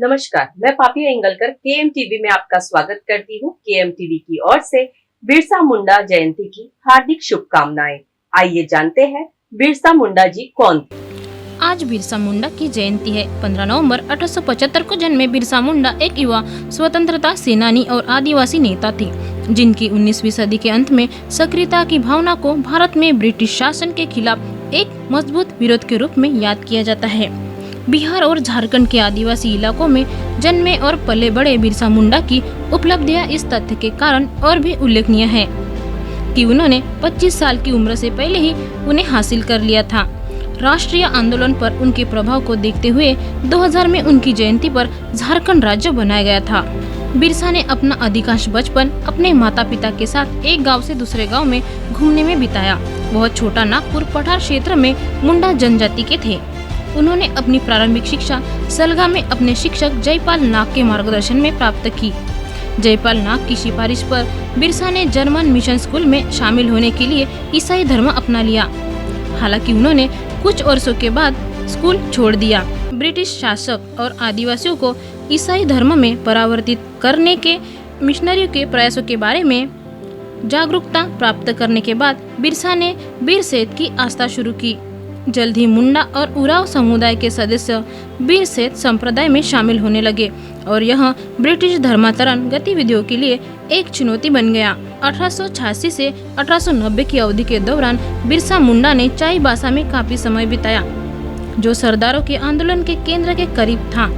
नमस्कार, मैं पापिया इंगलकर KM TV में आपका स्वागत करती हूँ। केएम टीवी की ओर से बिरसा मुंडा जयंती की हार्दिक शुभकामनाएं। आइए जानते हैं बिरसा मुंडा जी कौन थे। आज बिरसा मुंडा की जयंती है। 15 नवंबर 1875 को जन्मे बिरसा मुंडा एक युवा स्वतंत्रता सेनानी और आदिवासी नेता थे, जिनकी 19वीं सदी के अंत में सक्रियता की भावना को भारत में ब्रिटिश शासन के खिलाफ एक मजबूत विरोध के रूप में याद किया जाता है। बिहार और झारखंड के आदिवासी इलाकों में जन्मे और पले बड़े बिरसा मुंडा की उपलब्धियां इस तथ्य के कारण और भी उल्लेखनीय है कि उन्होंने 25 साल की उम्र से पहले ही उन्हें हासिल कर लिया था। राष्ट्रीय आंदोलन पर उनके प्रभाव को देखते हुए 2000 में उनकी जयंती पर झारखंड राज्य बनाया गया था। बिरसा ने अपना अधिकांश बचपन अपने माता पिता के साथ एक गांव से दूसरे गांव में घूमने में बिताया। वह छोटा नागपुर पठार क्षेत्र में मुंडा जनजाति के थे। उन्होंने अपनी प्रारंभिक शिक्षा सलगा में अपने शिक्षक जयपाल नाग के मार्गदर्शन में प्राप्त की। जयपाल नाग की सिफारिश पर बिरसा ने जर्मन मिशन स्कूल में शामिल होने के लिए ईसाई धर्म अपना लिया। हालांकि उन्होंने कुछ वर्षों के बाद स्कूल छोड़ दिया। ब्रिटिश शासक और आदिवासियों को ईसाई धर्म में परावर्तित करने के मिशनरियों के प्रयासों के बारे में जागरूकता प्राप्त करने के बाद बिरसा ने बीर सेठ की आस्था शुरू की। जल्द ही मुंडा और उराव समुदाय के सदस्य बीर सेठ संप्रदाय में शामिल होने लगे और यह ब्रिटिश धर्मांतरण गतिविधियों के लिए एक चुनौती बन गया। 1886 से 1890 की अवधि के दौरान बिरसा मुंडा ने चाईबासा में काफी समय बिताया, जो सरदारों के आंदोलन के केंद्र के करीब था।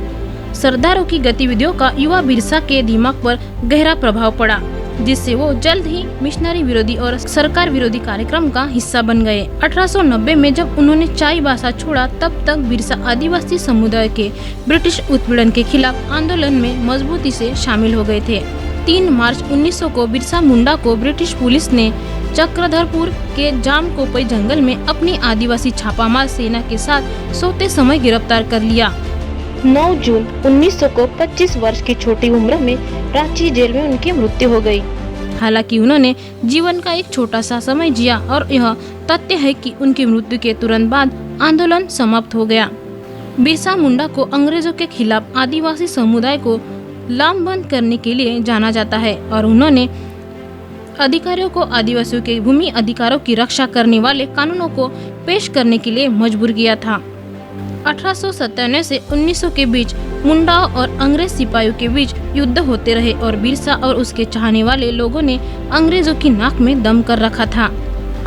सरदारों की गतिविधियों का युवा बिरसा के दिमाग पर गहरा प्रभाव पड़ा, जिससे वो जल्द ही मिशनरी विरोधी और सरकार विरोधी कार्यक्रम का हिस्सा बन गए। 1890 में जब उन्होंने चाईबासा छोड़ा, तब तक बिरसा आदिवासी समुदाय के ब्रिटिश उत्पीड़न के खिलाफ आंदोलन में मजबूती से शामिल हो गए थे। 3 मार्च 1900 को बिरसा मुंडा को ब्रिटिश पुलिस ने चक्रधरपुर के जामकोपई जंगल में अपनी आदिवासी छापामार सेना के साथ सोते समय गिरफ्तार कर लिया। 9 जून 1900 को 25 वर्ष की छोटी उम्र में रांची जेल में उनकी मृत्यु हो गई। हालांकि उन्होंने जीवन का एक छोटा सा समय जिया और यह तथ्य है कि उनकी मृत्यु के तुरंत बाद आंदोलन समाप्त हो गया। बिरसा मुंडा को अंग्रेजों के खिलाफ आदिवासी समुदाय को लामबंद करने के लिए जाना जाता है और उन्होंने अधिकारियों को आदिवासियों के भूमि अधिकारों की रक्षा करने वाले कानूनों को पेश करने के लिए मजबूर किया था। 1897 से 1900 के बीच मुंडा और अंग्रेज सिपाहियों के बीच युद्ध होते रहे और बिरसा और उसके चाहने वाले लोगों ने अंग्रेजों की नाक में दम कर रखा था।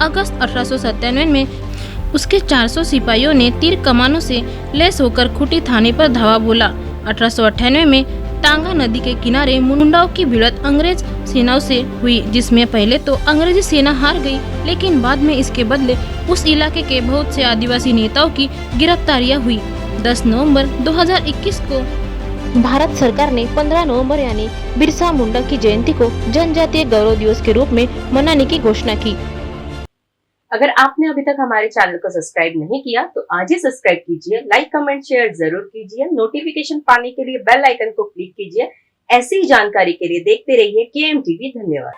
अगस्त 1897 में उसके 400 सिपाहियों ने तीर कमानों से लैस होकर खूंटी थाने पर धावा बोला। 1898 में टांगा नदी के किनारे मुंडाओं की भिड़ंत अंग्रेज सेनाओं से हुई, जिसमें पहले तो अंग्रेजी सेना हार गई, लेकिन बाद में इसके बदले उस इलाके के बहुत से आदिवासी नेताओं की गिरफ्तारियां हुई। 10 नवंबर 2021 को भारत सरकार ने 15 नवंबर यानी बिरसा मुंडा की जयंती को जनजातीय गौरव दिवस के रूप में मनाने की घोषणा की। अगर आपने अभी तक हमारे चैनल को सब्सक्राइब नहीं किया तो आज ही सब्सक्राइब कीजिए, लाइक कमेंट शेयर जरूर कीजिए, नोटिफिकेशन पाने के लिए बेल आइकन को क्लिक कीजिए। ऐसी ही जानकारी के लिए देखते रहिए केएम टीवी। धन्यवाद।